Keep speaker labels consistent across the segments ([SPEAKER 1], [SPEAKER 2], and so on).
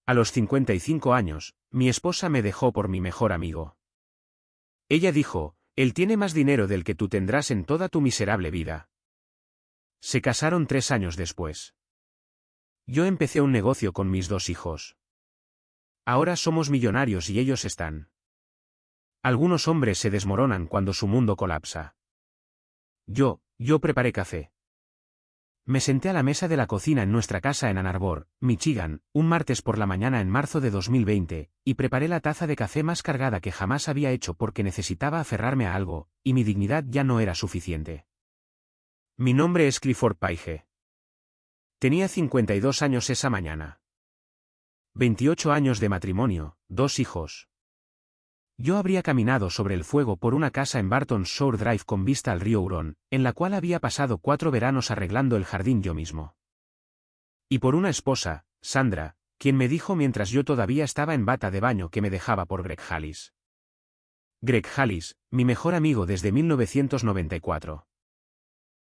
[SPEAKER 1] A los 55 años, mi esposa me dejó por mi mejor amigo. Ella dijo, él tiene más dinero del que tú tendrás en toda tu miserable vida. Se casaron 3 años después. Yo empecé un negocio con mis 2 hijos. Ahora somos millonarios y ellos están. Algunos hombres se desmoronan cuando su mundo colapsa. Yo preparé café. Me senté a la mesa de la cocina en nuestra casa en Ann Arbor, Michigan, un martes por la mañana en marzo de 2020, y preparé la taza de café más cargada que jamás había hecho porque necesitaba aferrarme a algo, y mi dignidad ya no era suficiente. Mi nombre es Clifford Paige. Tenía 52 años esa mañana. 28 años de matrimonio, 2 hijos. Yo habría caminado sobre el fuego por una casa en Barton Shore Drive con vista al río Huron, en la cual había pasado 4 veranos arreglando el jardín yo mismo. Y por una esposa, Sandra, quien me dijo mientras yo todavía estaba en bata de baño que me dejaba por Greg Hallis. Greg Hallis, mi mejor amigo desde 1994.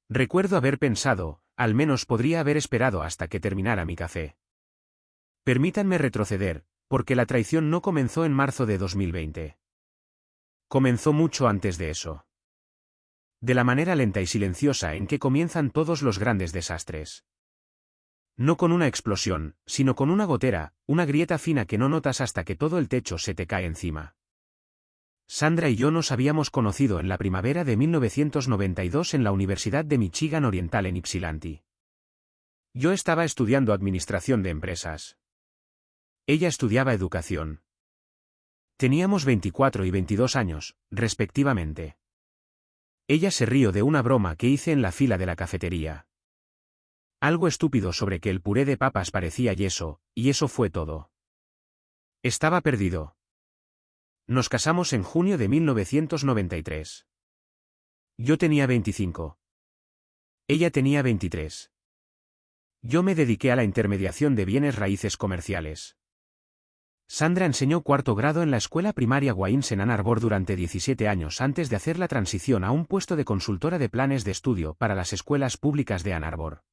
[SPEAKER 1] Recuerdo haber pensado, al menos podría haber esperado hasta que terminara mi café. Permítanme retroceder, porque la traición no comenzó en marzo de 2020. Comenzó mucho antes de eso. De la manera lenta y silenciosa en que comienzan todos los grandes desastres. No con una explosión, sino con una gotera, una grieta fina que no notas hasta que todo el techo se te cae encima. Sandra y yo nos habíamos conocido en la primavera de 1992 en la Universidad de Michigan Oriental en Ypsilanti. Yo estaba estudiando administración de empresas. Ella estudiaba educación. Teníamos 24 y 22 años, respectivamente. Ella se rió de una broma que hice en la fila de la cafetería. Algo estúpido sobre que el puré de papas parecía yeso, y eso fue todo. Estaba perdido. Nos casamos en junio de 1993. Yo tenía 25. Ella tenía 23. Yo me dediqué a la intermediación de bienes raíces comerciales. Sandra enseñó 4º grado en la escuela primaria Waynes en Ann Arbor durante 17 años antes de hacer la transición a un puesto de consultora de planes de estudio para las escuelas públicas de Ann Arbor.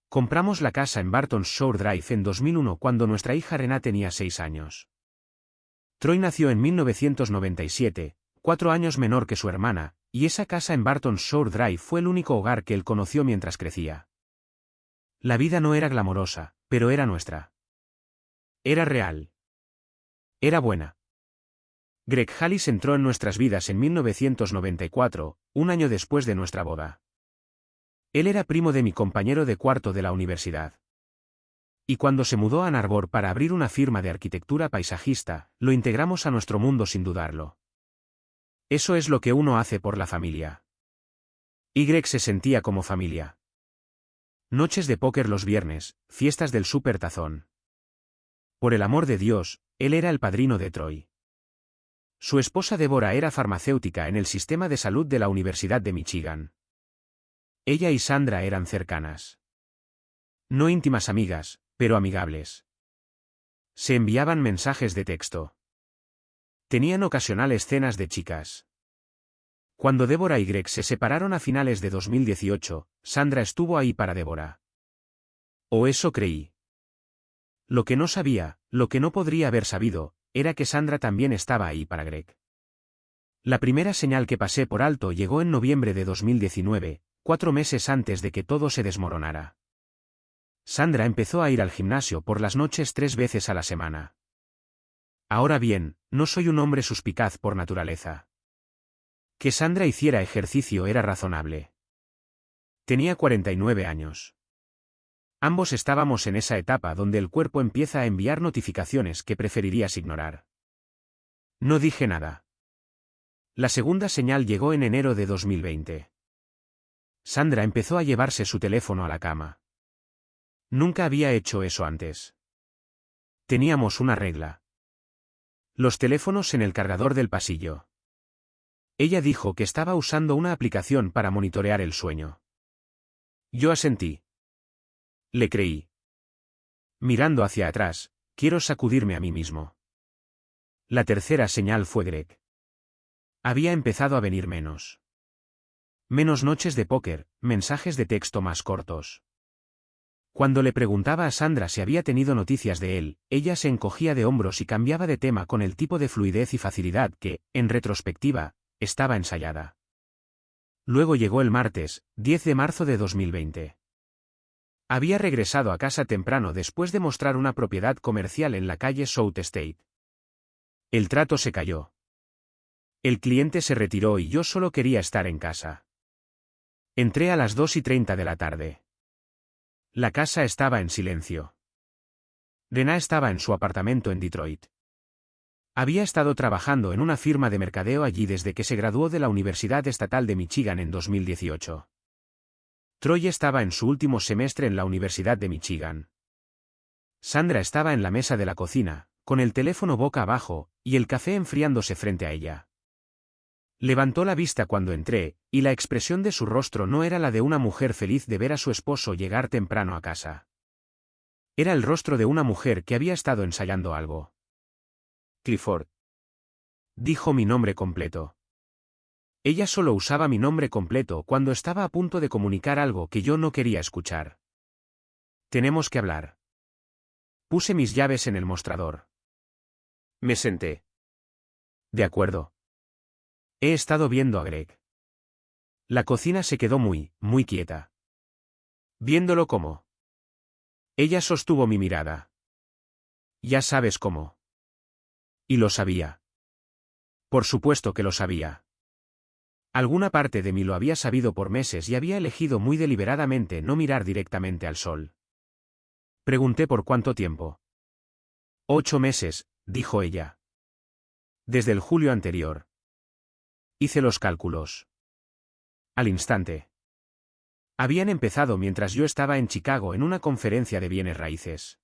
[SPEAKER 1] Compramos la casa en Barton Shore Drive en 2001 cuando nuestra hija Renee tenía 6 años. Troy nació en 1997, 4 años menor que su hermana, y esa casa en Barton Shore Drive fue el único hogar que él conoció mientras crecía. La vida no era glamorosa, pero era nuestra. Era real. Era buena. Greg Hallis entró en nuestras vidas en 1994, un año después de nuestra boda. Él era primo de mi compañero de cuarto de la universidad. Y cuando se mudó a Ann Arbor para abrir una firma de arquitectura paisajista, lo integramos a nuestro mundo sin dudarlo. Eso es lo que uno hace por la familia. Y Greg se sentía como familia. Noches de póker los viernes, fiestas del Super Tazón. Por el amor de Dios, él era el padrino de Troy. Su esposa Deborah era farmacéutica en el sistema de salud de la Universidad de Michigan. Ella y Sandra eran cercanas. No íntimas amigas, pero amigables. Se enviaban mensajes de texto. Tenían ocasionales cenas de chicas. Cuando Deborah y Greg se separaron a finales de 2018, Sandra estuvo ahí para Deborah. O eso creí. Lo que no sabía, lo que no podría haber sabido, era que Sandra también estaba ahí para Greg. La primera señal que pasé por alto llegó en noviembre de 2019, 4 meses antes de que todo se desmoronara. Sandra empezó a ir al gimnasio por las noches 3 veces a la semana. Ahora bien, no soy un hombre suspicaz por naturaleza. Que Sandra hiciera ejercicio era razonable. Tenía 49 años. Ambos estábamos en esa etapa donde el cuerpo empieza a enviar notificaciones que preferirías ignorar. No dije nada. La segunda señal llegó en enero de 2020. Sandra empezó a llevarse su teléfono a la cama. Nunca había hecho eso antes. Teníamos una regla. Los teléfonos en el cargador del pasillo. Ella dijo que estaba usando una aplicación para monitorear el sueño. Yo asentí. Le creí. Mirando hacia atrás, quiero sacudirme a mí mismo. La tercera señal fue Greg. Había empezado a venir menos. Menos noches de póker, mensajes de texto más cortos. Cuando le preguntaba a Sandra si había tenido noticias de él, ella se encogía de hombros y cambiaba de tema con el tipo de fluidez y facilidad que, en retrospectiva, estaba ensayada. Luego llegó el martes, 10 de marzo de 2020. Había regresado a casa temprano después de mostrar una propiedad comercial en la calle South State. El trato se cayó. El cliente se retiró y yo solo quería estar en casa. Entré a las 2:30 de la tarde. La casa estaba en silencio. Rena estaba en su apartamento en Detroit. Había estado trabajando en una firma de mercadeo allí desde que se graduó de la Universidad Estatal de Michigan en 2018. Troy estaba en su último semestre en la Universidad de Michigan. Sandra estaba en la mesa de la cocina, con el teléfono boca abajo, y el café enfriándose frente a ella. Levantó la vista cuando entré, y la expresión de su rostro no era la de una mujer feliz de ver a su esposo llegar temprano a casa. Era el rostro de una mujer que había estado ensayando algo. Clifford. Dijo mi nombre completo. Ella solo usaba mi nombre completo cuando estaba a punto de comunicar algo que yo no quería escuchar. Tenemos que hablar. Puse mis llaves en el mostrador. Me senté. De acuerdo. He estado viendo a Greg. La cocina se quedó muy quieta. Viéndolo cómo. Ella sostuvo mi mirada. Ya sabes cómo. Y lo sabía. Por supuesto que lo sabía. Alguna parte de mí lo había sabido por meses y había elegido muy deliberadamente no mirar directamente al sol. Pregunté por cuánto tiempo. 8 meses, dijo ella. Desde el julio anterior. Hice los cálculos. Al instante. Habían empezado mientras yo estaba en Chicago en una conferencia de bienes raíces.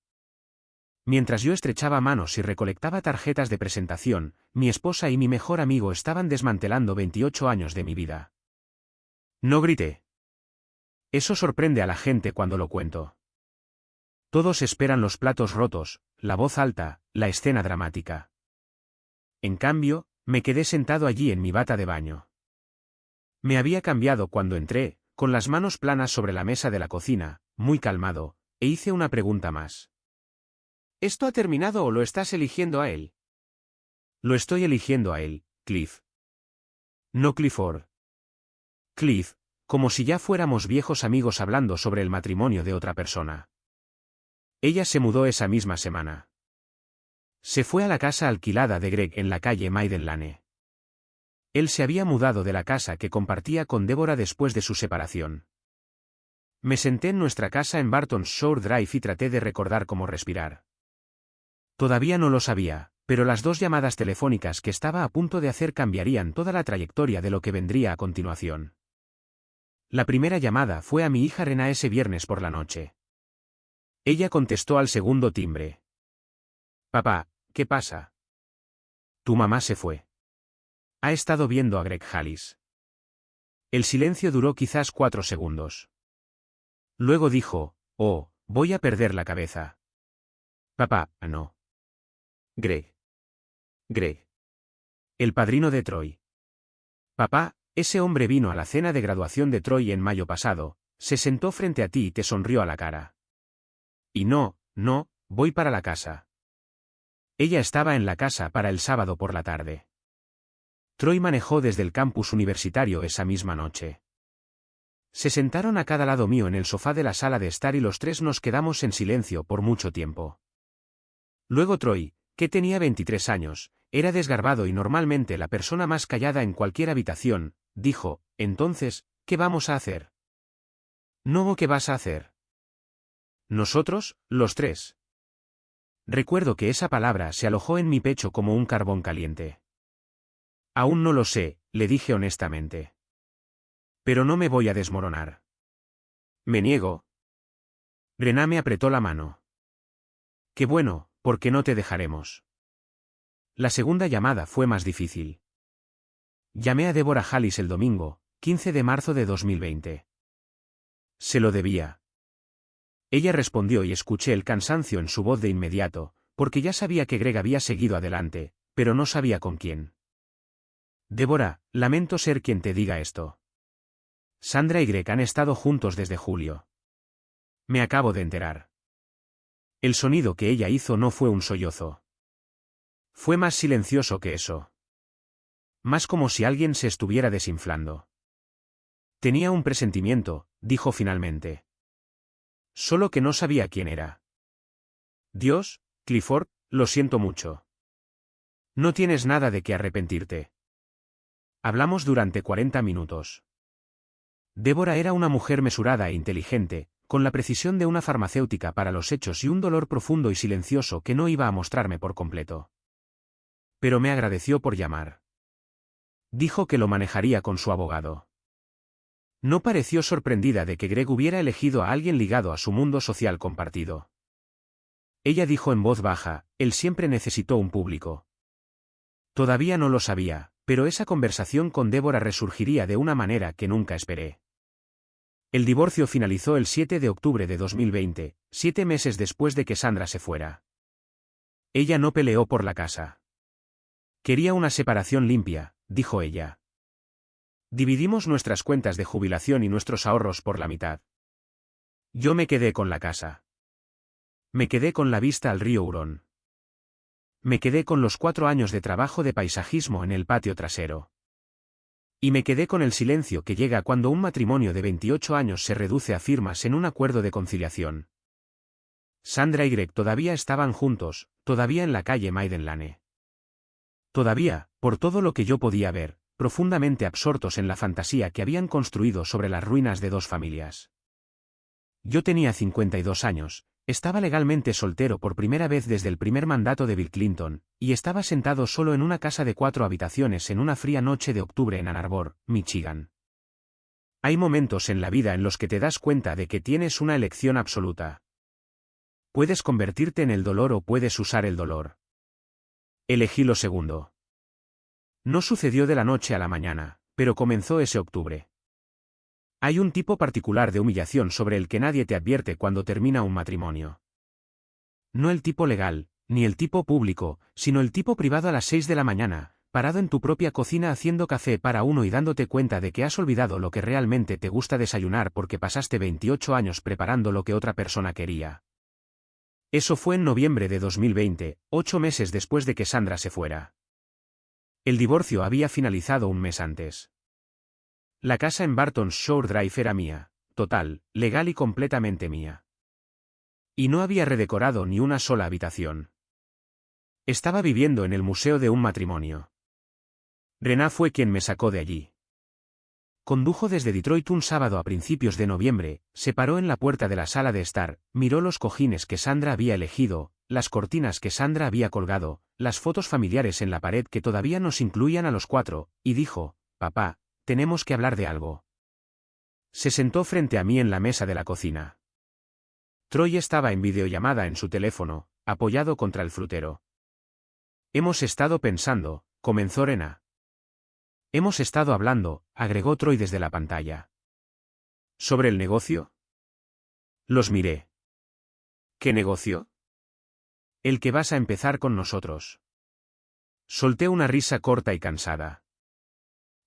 [SPEAKER 1] Mientras yo estrechaba manos y recolectaba tarjetas de presentación, mi esposa y mi mejor amigo estaban desmantelando 28 años de mi vida. No grité. Eso sorprende a la gente cuando lo cuento. Todos esperan los platos rotos, la voz alta, la escena dramática. En cambio, me quedé sentado allí en mi bata de baño. Me había cambiado cuando entré, con las manos planas sobre la mesa de la cocina, muy calmado, e hice una pregunta más. ¿Esto ha terminado o lo estás eligiendo a él? Lo estoy eligiendo a él, Cliff. No Clifford. Cliff, como si ya fuéramos viejos amigos hablando sobre el matrimonio de otra persona. Ella se mudó esa misma semana. Se fue a la casa alquilada de Greg en la calle Maiden Lane. Él se había mudado de la casa que compartía con Débora después de su separación. Me senté en nuestra casa en Barton Shore Drive y traté de recordar cómo respirar. Todavía no lo sabía, pero las 2 llamadas telefónicas que estaba a punto de hacer cambiarían toda la trayectoria de lo que vendría a continuación. La primera llamada fue a mi hija Rena ese viernes por la noche. Ella contestó al segundo timbre. Papá, ¿qué pasa? Tu mamá se fue. Ha estado viendo a Greg Hallis. El silencio duró quizás 4 segundos. Luego dijo, oh, voy a perder la cabeza. Papá, no. Greg. Greg. El padrino de Troy. Papá, ese hombre vino a la cena de graduación de Troy en mayo pasado, se sentó frente a ti y te sonrió a la cara. Y no, voy para la casa. Ella estaba en la casa para el sábado por la tarde. Troy manejó desde el campus universitario esa misma noche. Se sentaron a cada lado mío en el sofá de la sala de estar y los 3 nos quedamos en silencio por mucho tiempo. Luego Troy, que tenía 23 años, era desgarbado y normalmente la persona más callada en cualquier habitación, dijo, entonces, ¿qué vamos a hacer? No, ¿qué vas a hacer? Nosotros, los 3. Recuerdo que esa palabra se alojó en mi pecho como un carbón caliente. Aún no lo sé, le dije honestamente. Pero no me voy a desmoronar. Me niego. Rena me apretó la mano. Qué bueno, porque no te dejaremos. La segunda llamada fue más difícil. Llamé a Débora Hallis el domingo, 15 de marzo de 2020. Se lo debía. Ella respondió y escuché el cansancio en su voz de inmediato, porque ya sabía que Greg había seguido adelante, pero no sabía con quién. Débora, lamento ser quien te diga esto. Sandra y Greg han estado juntos desde julio. Me acabo de enterar. El sonido que ella hizo no fue un sollozo. Fue más silencioso que eso. Más como si alguien se estuviera desinflando. Tenía un presentimiento, dijo finalmente. Solo que no sabía quién era. Dios, Clifford, lo siento mucho. No tienes nada de qué arrepentirte. Hablamos durante 40 minutos. Débora era una mujer mesurada e inteligente, con la precisión de una farmacéutica para los hechos y un dolor profundo y silencioso que no iba a mostrarme por completo. Pero me agradeció por llamar. Dijo que lo manejaría con su abogado. No pareció sorprendida de que Greg hubiera elegido a alguien ligado a su mundo social compartido. Ella dijo en voz baja, él siempre necesitó un público. Todavía no lo sabía, pero esa conversación con Débora resurgiría de una manera que nunca esperé. El divorcio finalizó el 7 de octubre de 2020, 7 meses después de que Sandra se fuera. Ella no peleó por la casa. Quería una separación limpia, dijo ella. Dividimos nuestras cuentas de jubilación y nuestros ahorros por la mitad. Yo me quedé con la casa. Me quedé con la vista al río Hurón. Me quedé con los 4 años de trabajo de paisajismo en el patio trasero. Y me quedé con el silencio que llega cuando un matrimonio de 28 años se reduce a firmas en un acuerdo de conciliación. Sandra y Greg todavía estaban juntos, todavía en la calle Maiden Lane. Todavía, por todo lo que yo podía ver, profundamente absortos en la fantasía que habían construido sobre las ruinas de 2 familias. Yo tenía 52 años, estaba legalmente soltero por primera vez desde el primer mandato de Bill Clinton, y estaba sentado solo en una casa de 4 habitaciones en una fría noche de octubre en Ann Arbor, Michigan. Hay momentos en la vida en los que te das cuenta de que tienes una elección absoluta. Puedes convertirte en el dolor o puedes usar el dolor. Elegí lo segundo. No sucedió de la noche a la mañana, pero comenzó ese octubre. Hay un tipo particular de humillación sobre el que nadie te advierte cuando termina un matrimonio. No el tipo legal, ni el tipo público, sino el tipo privado a las 6 de la mañana, parado en tu propia cocina haciendo café para uno y dándote cuenta de que has olvidado lo que realmente te gusta desayunar porque pasaste 28 años preparando lo que otra persona quería. Eso fue en noviembre de 2020, 8 meses después de que Sandra se fuera. El divorcio había finalizado un mes antes. La casa en Barton's Shore Drive era mía, total, legal y completamente mía. Y no había redecorado ni una sola habitación. Estaba viviendo en el museo de un matrimonio. Rená fue quien me sacó de allí. Condujo desde Detroit un sábado a principios de noviembre, se paró en la puerta de la sala de estar, miró los cojines que Sandra había elegido, las cortinas que Sandra había colgado, las fotos familiares en la pared que todavía nos incluían a los 4, y dijo, «Papá, tenemos que hablar de algo». Se sentó frente a mí en la mesa de la cocina. Troy estaba en videollamada en su teléfono, apoyado contra el frutero. «Hemos estado pensando», comenzó Rená. «Hemos estado hablando», agregó Troy desde la pantalla. «¿Sobre el negocio?» Los miré. «¿Qué negocio?» «El que vas a empezar con nosotros». Solté una risa corta y cansada.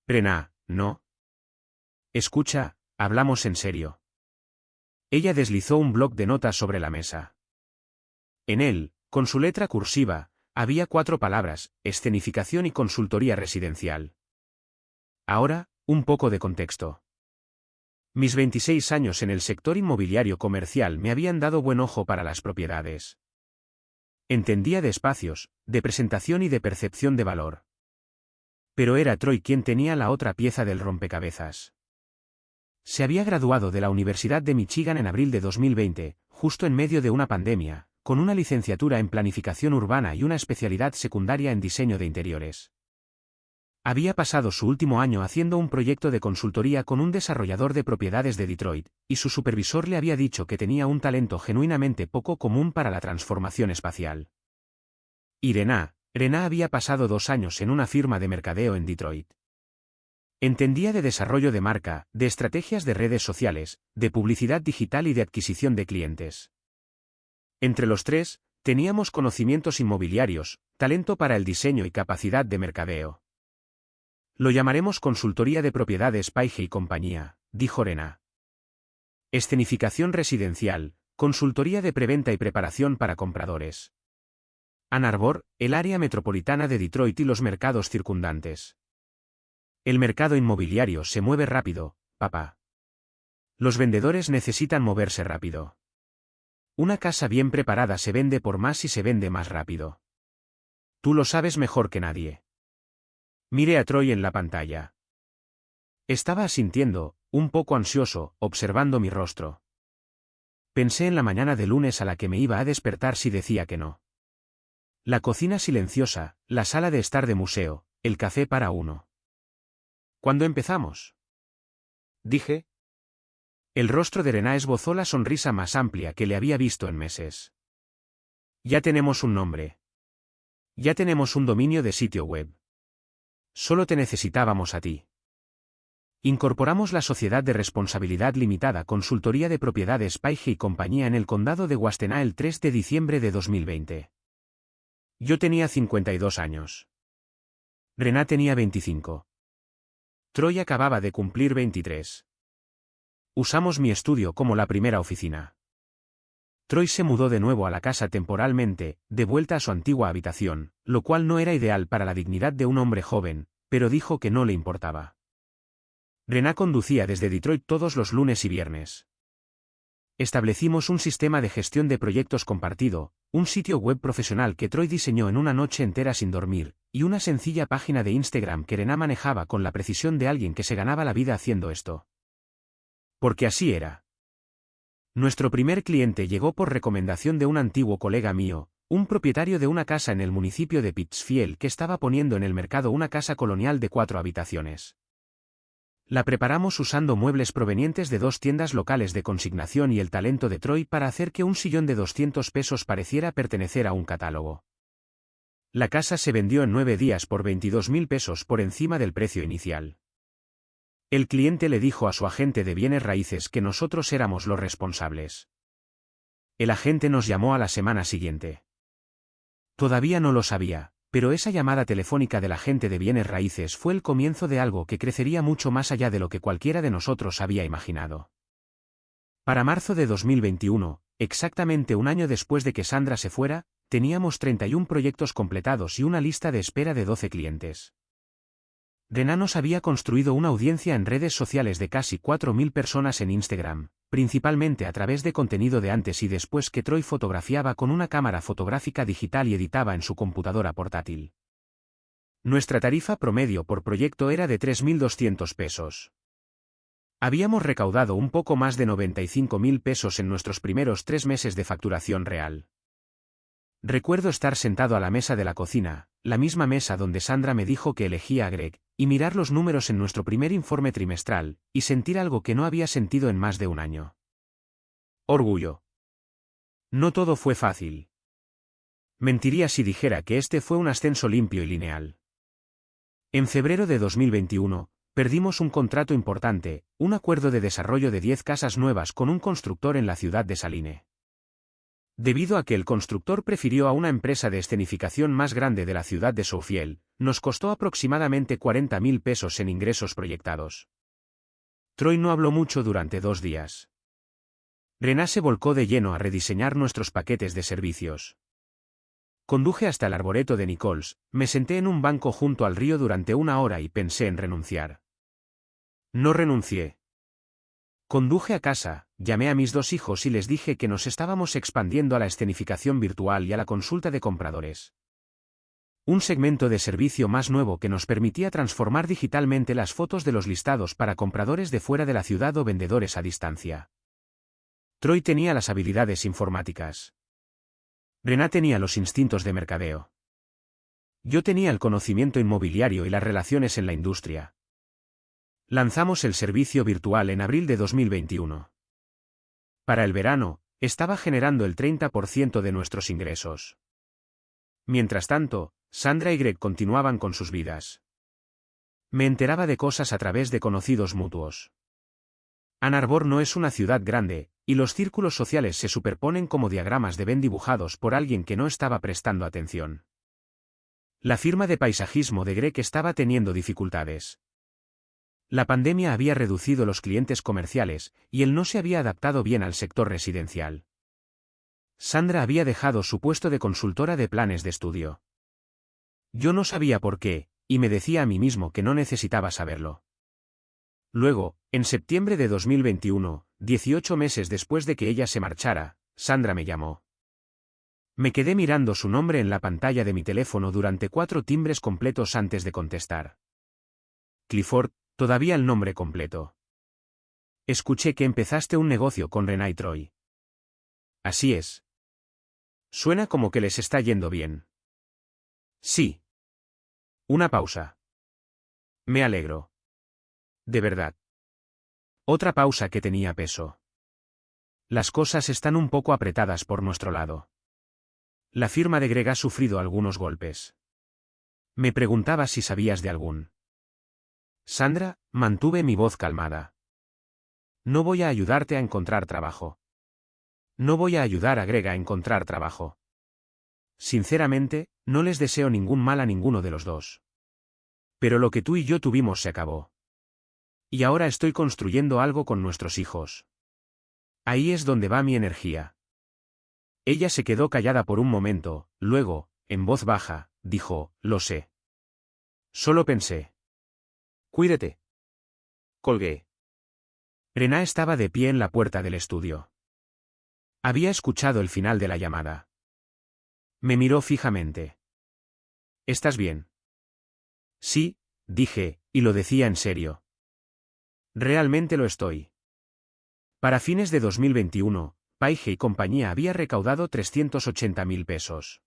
[SPEAKER 1] «Rená, no». «Escucha, hablamos en serio». Ella deslizó un bloc de notas sobre la mesa. En él, con su letra cursiva, había 4 palabras: escenificación y consultoría residencial. Ahora, un poco de contexto. Mis 26 años en el sector inmobiliario comercial me habían dado buen ojo para las propiedades. Entendía de espacios, de presentación y de percepción de valor. Pero era Troy quien tenía la otra pieza del rompecabezas. Se había graduado de la Universidad de Michigan en abril de 2020, justo en medio de una pandemia, con una licenciatura en planificación urbana y una especialidad secundaria en diseño de interiores. Había pasado su último año haciendo un proyecto de consultoría con un desarrollador de propiedades de Detroit, y su supervisor le había dicho que tenía un talento genuinamente poco común para la transformación espacial. Y Rená había pasado 2 años en una firma de mercadeo en Detroit. Entendía de desarrollo de marca, de estrategias de redes sociales, de publicidad digital y de adquisición de clientes. Entre los 3, teníamos conocimientos inmobiliarios, talento para el diseño y capacidad de mercadeo. Lo llamaremos consultoría de propiedades Paige y compañía, dijo Rená. Escenificación residencial, consultoría de preventa y preparación para compradores. Ann Arbor, el área metropolitana de Detroit y los mercados circundantes. El mercado inmobiliario se mueve rápido, papá. Los vendedores necesitan moverse rápido. Una casa bien preparada se vende por más y se vende más rápido. Tú lo sabes mejor que nadie. Miré a Troy en la pantalla. Estaba asintiendo, un poco ansioso, observando mi rostro. Pensé en la mañana de lunes a la que me iba a despertar si decía que no. La cocina silenciosa, la sala de estar de museo, el café para uno. ¿Cuándo empezamos? Dije. El rostro de Rená esbozó la sonrisa más amplia que le había visto en meses. Ya tenemos un nombre. Ya tenemos un dominio de sitio web. Solo te necesitábamos a ti. Incorporamos la Sociedad de Responsabilidad Limitada Consultoría de Propiedades Paige y Compañía en el condado de Washtenaw el 3 de diciembre de 2020. Yo tenía 52 años. Rená tenía 25. Troy acababa de cumplir 23. Usamos mi estudio como la primera oficina. Troy se mudó de nuevo a la casa temporalmente, de vuelta a su antigua habitación, lo cual no era ideal para la dignidad de un hombre joven, pero dijo que no le importaba. Rená conducía desde Detroit todos los lunes y viernes. Establecimos un sistema de gestión de proyectos compartido, un sitio web profesional que Troy diseñó en una noche entera sin dormir, y una sencilla página de Instagram que Rená manejaba con la precisión de alguien que se ganaba la vida haciendo esto. Porque así era. Nuestro primer cliente llegó por recomendación de un antiguo colega mío, un propietario de una casa en el municipio de Pittsfield que estaba poniendo en el mercado una casa colonial de 4 habitaciones. La preparamos usando muebles provenientes de 2 tiendas locales de consignación y el talento de Troy para hacer que un sillón de $200 pareciera pertenecer a un catálogo. La casa se vendió en 9 días por $22,000 por encima del precio inicial. El cliente le dijo a su agente de bienes raíces que nosotros éramos los responsables. El agente nos llamó a la semana siguiente. Todavía no lo sabía, pero esa llamada telefónica del agente de bienes raíces fue el comienzo de algo que crecería mucho más allá de lo que cualquiera de nosotros había imaginado. Para marzo de 2021, exactamente un año después de que Sandra se fuera, teníamos 31 proyectos completados y una lista de espera de 12 clientes. Rená nos había construido una audiencia en redes sociales de casi 4.000 personas en Instagram, principalmente a través de contenido de antes y después que Troy fotografiaba con una cámara fotográfica digital y editaba en su computadora portátil. Nuestra tarifa promedio por proyecto era de $3,200. Habíamos recaudado un poco más de $95,000 en nuestros primeros 3 meses de facturación real. Recuerdo estar sentado a la mesa de la cocina, la misma mesa donde Sandra me dijo que elegía a Greg, y mirar los números en nuestro primer informe trimestral, y sentir algo que no había sentido en más de un año. Orgullo. No todo fue fácil. Mentiría si dijera que este fue un ascenso limpio y lineal. En febrero de 2021, perdimos un contrato importante, un acuerdo de desarrollo de 10 casas nuevas con un constructor en la ciudad de Saline. Debido a que el constructor prefirió a una empresa de escenificación más grande de la ciudad de Southfield, nos costó aproximadamente $40,000 en ingresos proyectados. Troy no habló mucho durante 2 días. Rená se volcó de lleno a rediseñar nuestros paquetes de servicios. Conduje hasta el arboreto de Nichols, me senté en un banco junto al río durante 1 hora y pensé en renunciar. No renuncié. Conduje a casa, llamé a mis 2 hijos y les dije que nos estábamos expandiendo a la escenificación virtual y a la consulta de compradores. Un segmento de servicio más nuevo que nos permitía transformar digitalmente las fotos de los listados para compradores de fuera de la ciudad o vendedores a distancia. Troy tenía las habilidades informáticas. Rená tenía los instintos de mercadeo. Yo tenía el conocimiento inmobiliario y las relaciones en la industria. Lanzamos el servicio virtual en abril de 2021. Para el verano, estaba generando el 30% de nuestros ingresos. Mientras tanto, Sandra y Greg continuaban con sus vidas. Me enteraba de cosas a través de conocidos mutuos. Ann Arbor no es una ciudad grande, y los círculos sociales se superponen como diagramas de Venn dibujados por alguien que no estaba prestando atención. La firma de paisajismo de Greg estaba teniendo dificultades. La pandemia había reducido los clientes comerciales, y él no se había adaptado bien al sector residencial. Sandra había dejado su puesto de consultora de planes de estudio. Yo no sabía por qué, y me decía a mí mismo que no necesitaba saberlo. Luego, en septiembre de 2021, 18 meses después de que ella se marchara, Sandra me llamó. Me quedé mirando su nombre en la pantalla de mi teléfono durante 4 timbres completos antes de contestar. Clifford, todavía el nombre completo. Escuché que empezaste un negocio con Renai Troy. Así es. Suena como que les está yendo bien. Sí. Una pausa. Me alegro. De verdad. Otra pausa que tenía peso. Las cosas están un poco apretadas por nuestro lado. La firma de Greg ha sufrido algunos golpes. Me preguntaba si sabías de algún. Sandra, mantuve mi voz calmada. No voy a ayudarte a encontrar trabajo. No voy a ayudar a Greg a encontrar trabajo. Sinceramente, no les deseo ningún mal a ninguno de los dos. Pero lo que tú y yo tuvimos se acabó. Y ahora estoy construyendo algo con nuestros hijos. Ahí es donde va mi energía. Ella se quedó callada por un momento, luego, en voz baja, dijo, lo sé. Solo pensé. Cuídate. Colgué. Rená estaba de pie en la puerta del estudio. Había escuchado el final de la llamada. Me miró fijamente. ¿Estás bien? Sí, dije, y lo decía en serio. Realmente lo estoy. Para fines de 2021, Paige y compañía había recaudado 380.000 pesos.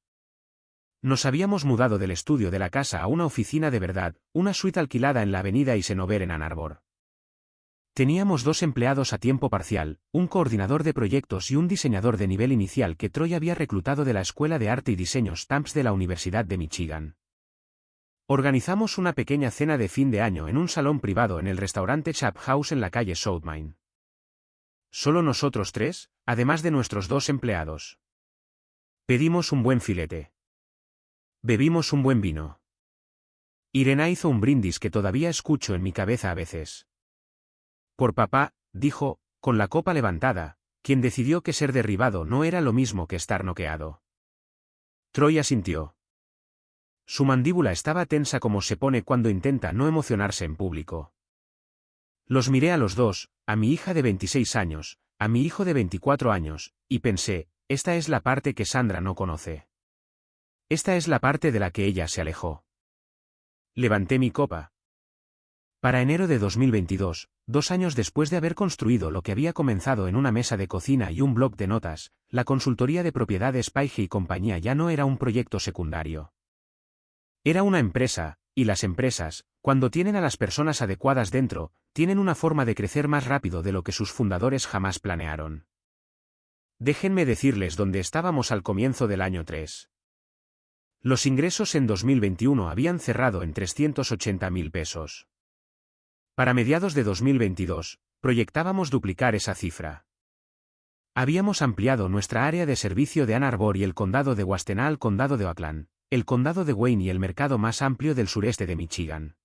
[SPEAKER 1] Nos habíamos mudado del estudio de la casa a una oficina de verdad, una suite alquilada en la avenida Eisenhower en Ann Arbor. Teníamos 2 empleados a tiempo parcial, un coordinador de proyectos y un diseñador de nivel inicial que Troy había reclutado de la Escuela de Arte y Diseño Stamps de la Universidad de Michigan. Organizamos una pequeña cena de fin de año en un salón privado en el restaurante Chap House en la calle South Main. Solo nosotros 3, además de nuestros 2 empleados. Pedimos un buen filete. Bebimos un buen vino. Irena hizo un brindis que todavía escucho en mi cabeza a veces. Por papá, dijo, con la copa levantada, quien decidió que ser derribado no era lo mismo que estar noqueado. Troy asintió. Su mandíbula estaba tensa como se pone cuando intenta no emocionarse en público. Los miré a los dos, a mi hija de 26 años, a mi hijo de 24 años, y pensé, esta es la parte que Sandra no conoce. Esta es la parte de la que ella se alejó. Levanté mi copa. Para enero de 2022, 2 años después de haber construido lo que había comenzado en una mesa de cocina y un blog de notas, la consultoría de propiedades Paige y compañía ya no era un proyecto secundario. Era una empresa, y las empresas, cuando tienen a las personas adecuadas dentro, tienen una forma de crecer más rápido de lo que sus fundadores jamás planearon. Déjenme decirles dónde estábamos al comienzo del año 3. Los ingresos en 2021 habían cerrado en 380.000 pesos. Para mediados de 2022, proyectábamos duplicar esa cifra. Habíamos ampliado nuestra área de servicio de Ann Arbor y el condado de Washtenaw al condado de Oakland, el condado de Wayne y el mercado más amplio del sureste de Michigan.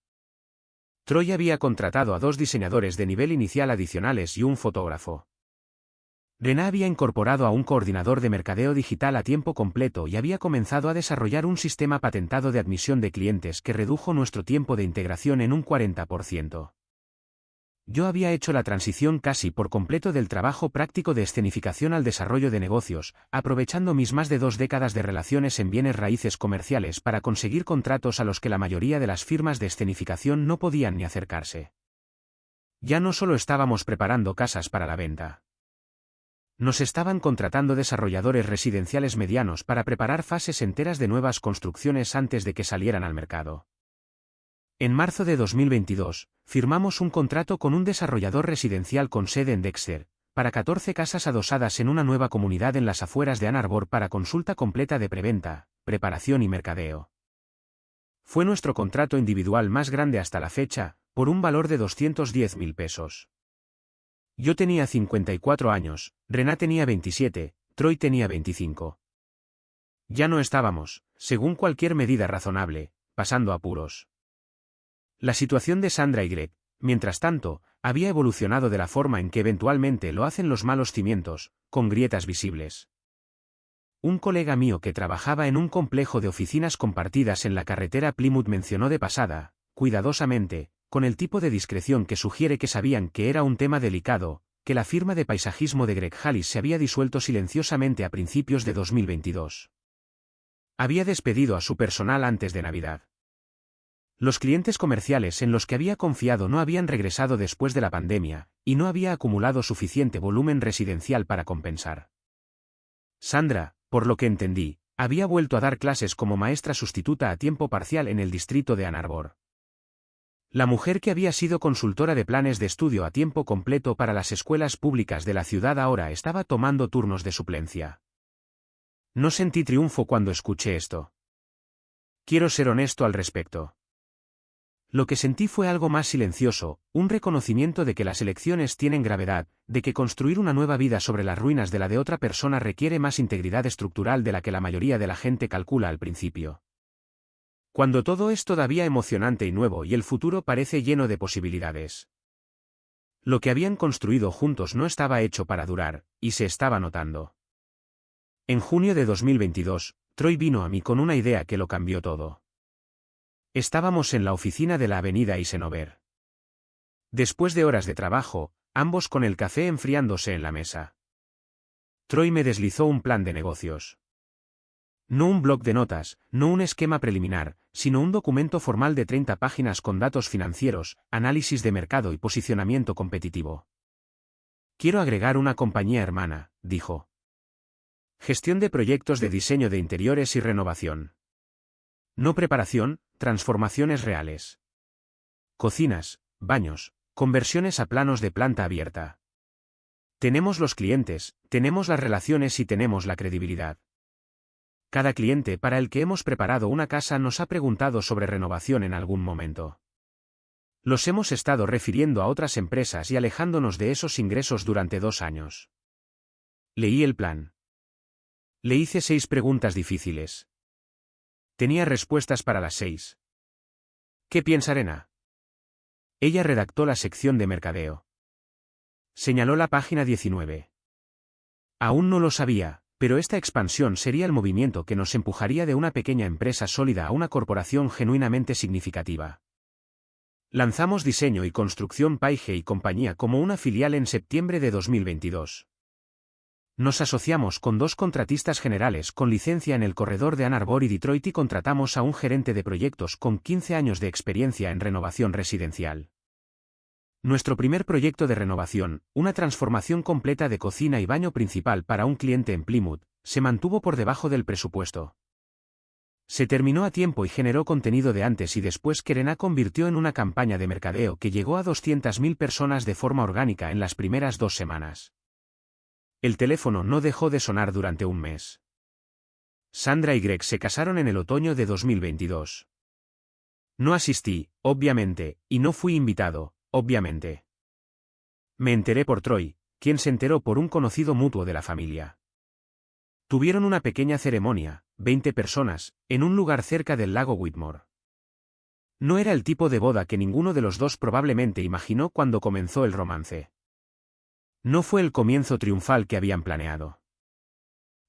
[SPEAKER 1] Troy había contratado a 2 diseñadores de nivel inicial adicionales y un fotógrafo. Rena había incorporado a un coordinador de mercadeo digital a tiempo completo y había comenzado a desarrollar un sistema patentado de admisión de clientes que redujo nuestro tiempo de integración en un 40%. Yo había hecho la transición casi por completo del trabajo práctico de escenificación al desarrollo de negocios, aprovechando mis más de 2 décadas de relaciones en bienes raíces comerciales para conseguir contratos a los que la mayoría de las firmas de escenificación no podían ni acercarse. Ya no solo estábamos preparando casas para la venta. Nos estaban contratando desarrolladores residenciales medianos para preparar fases enteras de nuevas construcciones antes de que salieran al mercado. En marzo de 2022, firmamos un contrato con un desarrollador residencial con sede en Dexter, para 14 casas adosadas en una nueva comunidad en las afueras de Ann Arbor para consulta completa de preventa, preparación y mercadeo. Fue nuestro contrato individual más grande hasta la fecha, por un valor de 210.000 pesos. Yo tenía 54 años, Rena tenía 27, Troy tenía 25. Ya no estábamos, según cualquier medida razonable, pasando apuros. La situación de Sandra y Greg, mientras tanto, había evolucionado de la forma en que eventualmente lo hacen los malos cimientos, con grietas visibles. Un colega mío que trabajaba en un complejo de oficinas compartidas en la carretera Plymouth mencionó de pasada, cuidadosamente, con el tipo de discreción que sugiere que sabían que era un tema delicado, que la firma de paisajismo de Greg Hallis se había disuelto silenciosamente a principios de 2022. Había despedido a su personal antes de Navidad. Los clientes comerciales en los que había confiado no habían regresado después de la pandemia, y no había acumulado suficiente volumen residencial para compensar. Sandra, por lo que entendí, había vuelto a dar clases como maestra sustituta a tiempo parcial en el distrito de Ann Arbor. La mujer que había sido consultora de planes de estudio a tiempo completo para las escuelas públicas de la ciudad ahora estaba tomando turnos de suplencia. No sentí triunfo cuando escuché esto. Quiero ser honesto al respecto. Lo que sentí fue algo más silencioso, un reconocimiento de que las elecciones tienen gravedad, de que construir una nueva vida sobre las ruinas de la de otra persona requiere más integridad estructural de la que la mayoría de la gente calcula al principio. Cuando todo es todavía emocionante y nuevo y el futuro parece lleno de posibilidades. Lo que habían construido juntos no estaba hecho para durar, y se estaba notando. En junio de 2022, Troy vino a mí con una idea que lo cambió todo. Estábamos en la oficina de la avenida Eisenhower. Después de horas de trabajo, ambos con el café enfriándose en la mesa. Troy me deslizó un plan de negocios. No un bloc de notas, no un esquema preliminar, sino un documento formal de 30 páginas con datos financieros, análisis de mercado y posicionamiento competitivo. Quiero agregar una compañía hermana, dijo. Gestión de proyectos de diseño de interiores y renovación. No preparación, transformaciones reales. Cocinas, baños, conversiones a planos de planta abierta. Tenemos los clientes, tenemos las relaciones y tenemos la credibilidad. Cada cliente para el que hemos preparado una casa nos ha preguntado sobre renovación en algún momento. Los hemos estado refiriendo a otras empresas y alejándonos de esos ingresos durante 2 años. Leí el plan. Le hice 6 preguntas difíciles. Tenía respuestas para las 6. ¿Qué piensa Arena? Ella redactó la sección de mercadeo. Señaló la página 19. Aún no lo sabía, pero esta expansión sería el movimiento que nos empujaría de una pequeña empresa sólida a una corporación genuinamente significativa. Lanzamos diseño y construcción Paige y compañía como una filial en septiembre de 2022. Nos asociamos con 2 contratistas generales con licencia en el corredor de Ann Arbor y Detroit y contratamos a un gerente de proyectos con 15 años de experiencia en renovación residencial. Nuestro primer proyecto de renovación, una transformación completa de cocina y baño principal para un cliente en Plymouth, se mantuvo por debajo del presupuesto. Se terminó a tiempo y generó contenido de antes y después que Arena convirtió en una campaña de mercadeo que llegó a 200.000 personas de forma orgánica en las primeras 2 semanas. El teléfono no dejó de sonar durante un mes. Sandra y Greg se casaron en el otoño de 2022. No asistí, obviamente, y no fui invitado, obviamente. Me enteré por Troy, quien se enteró por un conocido mutuo de la familia. Tuvieron una pequeña ceremonia, 20 personas, en un lugar cerca del lago Whitmore. No era el tipo de boda que ninguno de los dos probablemente imaginó cuando comenzó el romance. No fue el comienzo triunfal que habían planeado.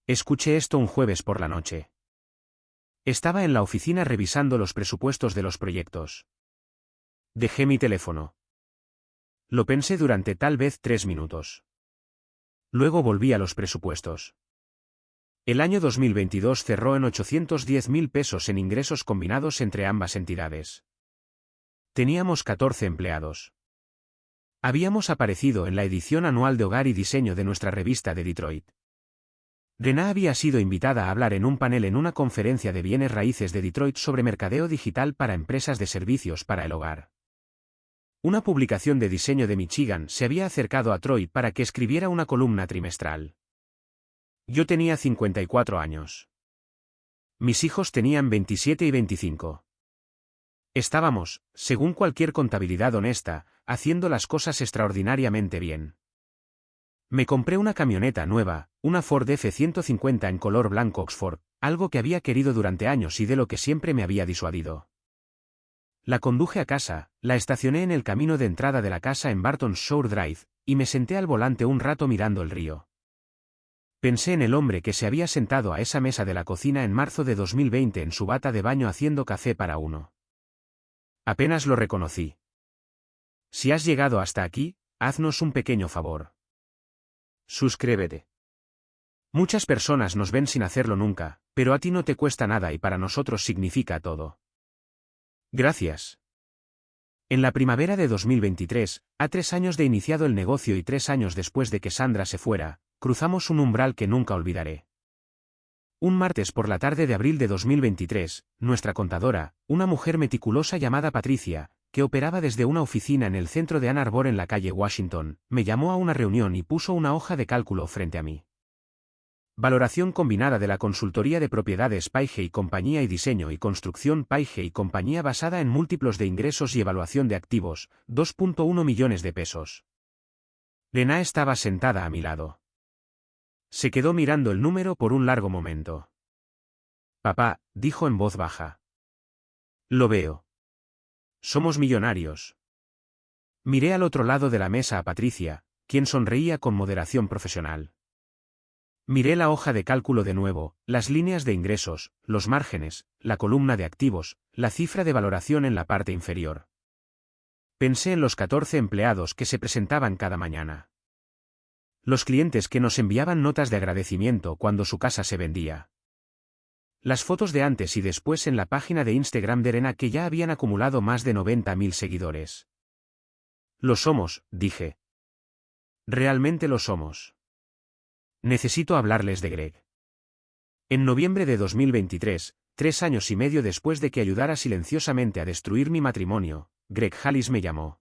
[SPEAKER 1] Escuché esto un jueves por la noche. Estaba en la oficina revisando los presupuestos de los proyectos. Dejé mi teléfono. Lo pensé durante tal vez 3 minutos. Luego volví a los presupuestos. El año 2022 cerró en 810.000 pesos en ingresos combinados entre ambas entidades. Teníamos 14 empleados. Habíamos aparecido en la edición anual de Hogar y Diseño de nuestra revista de Detroit. Arena había sido invitada a hablar en un panel en una conferencia de bienes raíces de Detroit sobre mercadeo digital para empresas de servicios para el hogar. Una publicación de diseño de Michigan se había acercado a Troy para que escribiera una columna trimestral. Yo tenía 54 años. Mis hijos tenían 27 y 25. Estábamos, según cualquier contabilidad honesta, haciendo las cosas extraordinariamente bien. Me compré una camioneta nueva, una Ford F-150 en color blanco Oxford, algo que había querido durante años y de lo que siempre me había disuadido. La conduje a casa, la estacioné en el camino de entrada de la casa en Barton Shore Drive, y me senté al volante un rato mirando el río. Pensé en el hombre que se había sentado a esa mesa de la cocina en marzo de 2020 en su bata de baño haciendo café para uno. Apenas lo reconocí. Si has llegado hasta aquí, haznos un pequeño favor. Suscríbete. Muchas personas nos ven sin hacerlo nunca, pero a ti no te cuesta nada y para nosotros significa todo. Gracias. En la primavera de 2023, a 3 años de iniciado el negocio y 3 años después de que Sandra se fuera, cruzamos un umbral que nunca olvidaré. Un martes por la tarde de abril de 2023, nuestra contadora, una mujer meticulosa llamada Patricia, que operaba desde una oficina en el centro de Ann Arbor en la calle Washington, me llamó a una reunión y puso una hoja de cálculo frente a mí. Valoración combinada de la consultoría de propiedades Paige y Compañía y diseño y construcción Paige y Compañía basada en múltiplos de ingresos y evaluación de activos, 2.1 millones de pesos. Lena estaba sentada a mi lado. Se quedó mirando el número por un largo momento. Papá, dijo en voz baja. Lo veo. Somos millonarios. Miré al otro lado de la mesa a Patricia, quien sonreía con moderación profesional. Miré la hoja de cálculo de nuevo, las líneas de ingresos, los márgenes, la columna de activos, la cifra de valoración en la parte inferior. Pensé en los 14 empleados que se presentaban cada mañana. Los clientes que nos enviaban notas de agradecimiento cuando su casa se vendía. Las fotos de antes y después en la página de Instagram de Lena que ya habían acumulado más de 90.000 seguidores. Lo somos, dije. Realmente lo somos. Necesito hablarles de Greg. En noviembre de 2023, 3 años y medio después de que ayudara silenciosamente a destruir mi matrimonio, Greg Hallis me llamó.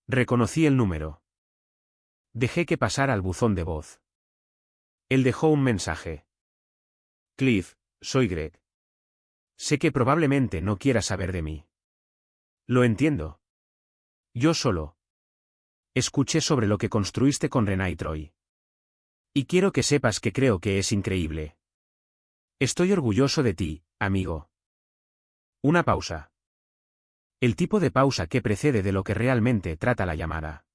[SPEAKER 1] Reconocí el número. Dejé que pasara al buzón de voz. Él dejó un mensaje. Cliff, soy Greg. Sé que probablemente no quieras saber de mí. Lo entiendo. Yo solo. Escuché sobre lo que construiste con Renee y Troy. Y quiero que sepas que creo que es increíble. Estoy orgulloso de ti, amigo. Una pausa. El tipo de pausa que precede de lo que realmente trata la llamada.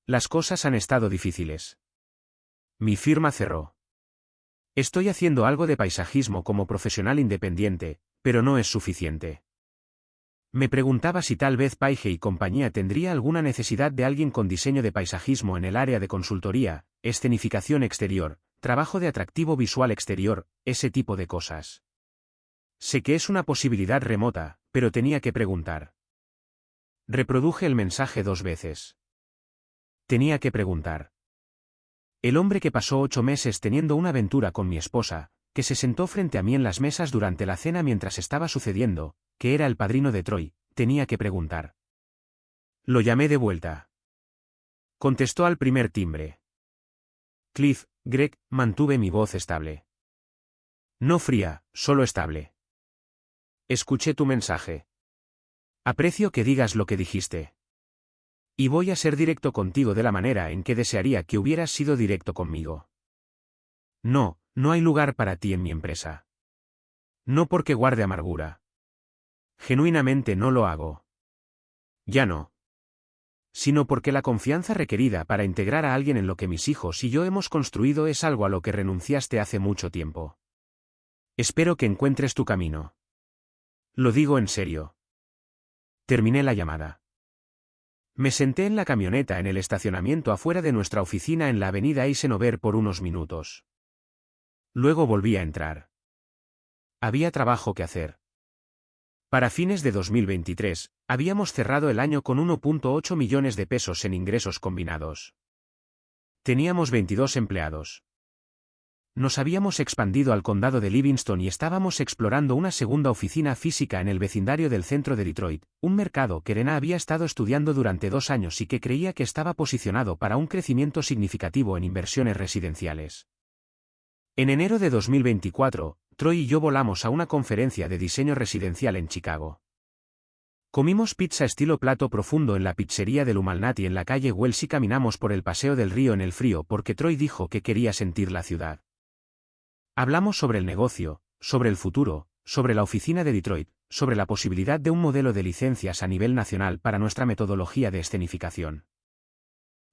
[SPEAKER 1] Las cosas han estado difíciles. Mi firma cerró. Estoy haciendo algo de paisajismo como profesional independiente, pero no es suficiente. Me preguntaba si tal vez Paige y Compañía tendría alguna necesidad de alguien con diseño de paisajismo en el área de consultoría, escenificación exterior, trabajo de atractivo visual exterior, ese tipo de cosas. Sé que es una posibilidad remota, pero tenía que preguntar. Reproduje el mensaje 2 veces. Tenía que preguntar. El hombre que pasó 8 meses teniendo una aventura con mi esposa, que se sentó frente a mí en las mesas durante la cena mientras estaba sucediendo, que era el padrino de Troy, tenía que preguntar. Lo llamé de vuelta. Contestó al primer timbre. Cliff, Greg, mantuve mi voz estable. No fría, solo estable. Escuché tu mensaje. Aprecio que digas lo que dijiste. Y voy a ser directo contigo de la manera en que desearía que hubieras sido directo conmigo. No, no hay lugar para ti en mi empresa. No porque guarde amargura. Genuinamente no lo hago. Ya no. Sino porque la confianza requerida para integrar a alguien en lo que mis hijos y yo hemos construido es algo a lo que renunciaste hace mucho tiempo. Espero que encuentres tu camino. Lo digo en serio. Terminé la llamada. Me senté en la camioneta en el estacionamiento afuera de nuestra oficina en la avenida Eisenhower por unos minutos. Luego volví a entrar. Había trabajo que hacer. Para fines de 2023, habíamos cerrado el año con 1.8 millones de pesos en ingresos combinados. Teníamos 22 empleados. Nos habíamos expandido al condado de Livingston y estábamos explorando una segunda oficina física en el vecindario del centro de Detroit, un mercado que Lena había estado estudiando durante 2 años y que creía que estaba posicionado para un crecimiento significativo en inversiones residenciales. En enero de 2024, Troy y yo volamos a una conferencia de diseño residencial en Chicago. Comimos pizza estilo plato profundo en la pizzería del Humalnati en la calle Wells y caminamos por el paseo del río en el frío porque Troy dijo que quería sentir la ciudad. Hablamos sobre el negocio, sobre el futuro, sobre la oficina de Detroit, sobre la posibilidad de un modelo de licencias a nivel nacional para nuestra metodología de escenificación.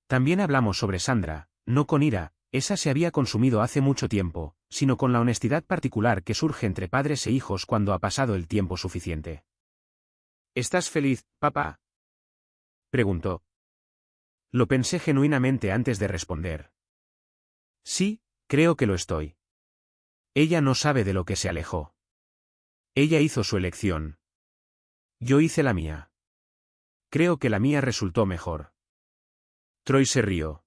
[SPEAKER 1] También hablamos sobre Sandra, no con ira, esa se había consumido hace mucho tiempo, sino con la honestidad particular que surge entre padres e hijos cuando ha pasado el tiempo suficiente. ¿Estás feliz, papá?, preguntó. Lo pensé genuinamente antes de responder. Sí, creo que lo estoy. Ella no sabe de lo que se alejó. Ella hizo su elección. Yo hice la mía. Creo que la mía resultó mejor. Troy se rió.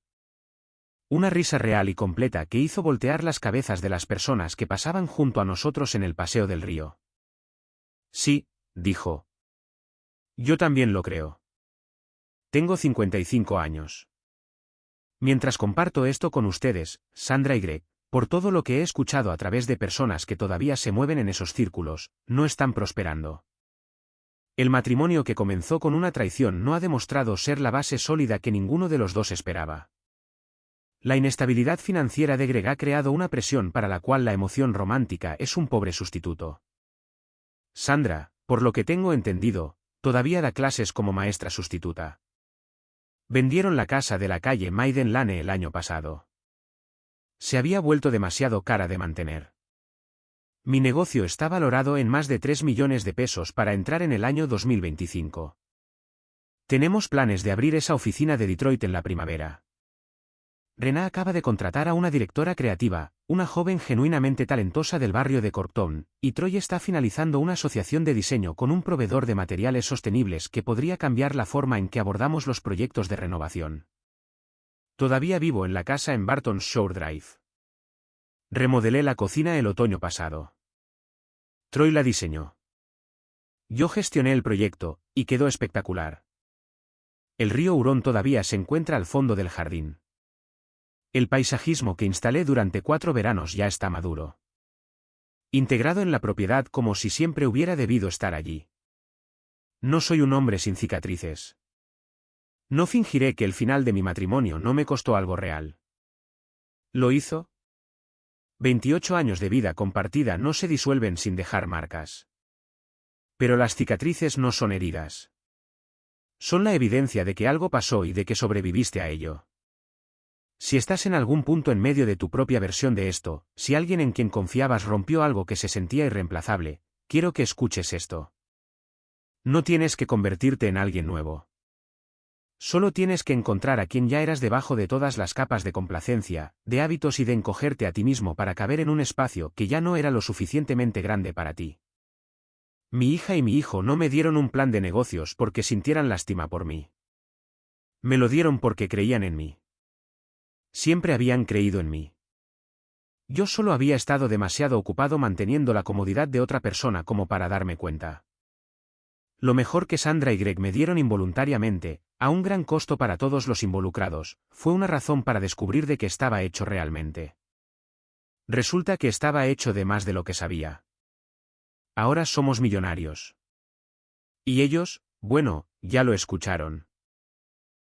[SPEAKER 1] Una risa real y completa que hizo voltear las cabezas de las personas que pasaban junto a nosotros en el paseo del río. Sí, dijo. Yo también lo creo. Tengo 55 años. Mientras comparto esto con ustedes, Sandra y Greg, por todo lo que he escuchado a través de personas que todavía se mueven en esos círculos, no están prosperando. El matrimonio que comenzó con una traición no ha demostrado ser la base sólida que ninguno de los dos esperaba. La inestabilidad financiera de Greg ha creado una presión para la cual la emoción romántica es un pobre sustituto. Sandra, por lo que tengo entendido, todavía da clases como maestra sustituta. Vendieron la casa de la calle Maiden Lane el año pasado. Se había vuelto demasiado cara de mantener. Mi negocio está valorado en más de 3 millones de pesos para entrar en el año 2025. Tenemos planes de abrir esa oficina de Detroit en la primavera. Rena acaba de contratar a una directora creativa, una joven genuinamente talentosa del barrio de Corktown, y Troy está finalizando una asociación de diseño con un proveedor de materiales sostenibles que podría cambiar la forma en que abordamos los proyectos de renovación. Todavía vivo en la casa en Barton Shore Drive. Remodelé la cocina el otoño pasado. Troy la diseñó. Yo gestioné el proyecto, y quedó espectacular. El río Hurón todavía se encuentra al fondo del jardín. El paisajismo que instalé durante 4 veranos ya está maduro. Integrado en la propiedad como si siempre hubiera debido estar allí. No soy un hombre sin cicatrices. No fingiré que el final de mi matrimonio no me costó algo real. ¿Lo hizo? 28 años de vida compartida no se disuelven sin dejar marcas. Pero las cicatrices no son heridas. Son la evidencia de que algo pasó y de que sobreviviste a ello. Si estás en algún punto en medio de tu propia versión de esto, si alguien en quien confiabas rompió algo que se sentía irreemplazable, quiero que escuches esto. No tienes que convertirte en alguien nuevo. Solo tienes que encontrar a quien ya eras debajo de todas las capas de complacencia, de hábitos y de encogerte a ti mismo para caber en un espacio que ya no era lo suficientemente grande para ti. Mi hija y mi hijo no me dieron un plan de negocios porque sintieran lástima por mí. Me lo dieron porque creían en mí. Siempre habían creído en mí. Yo solo había estado demasiado ocupado manteniendo la comodidad de otra persona como para darme cuenta. Lo mejor que Sandra y Greg me dieron involuntariamente, a un gran costo para todos los involucrados, fue una razón para descubrir de qué estaba hecho realmente. Resulta que estaba hecho de más de lo que sabía. Ahora somos millonarios. Y ellos, bueno, ya lo escucharon.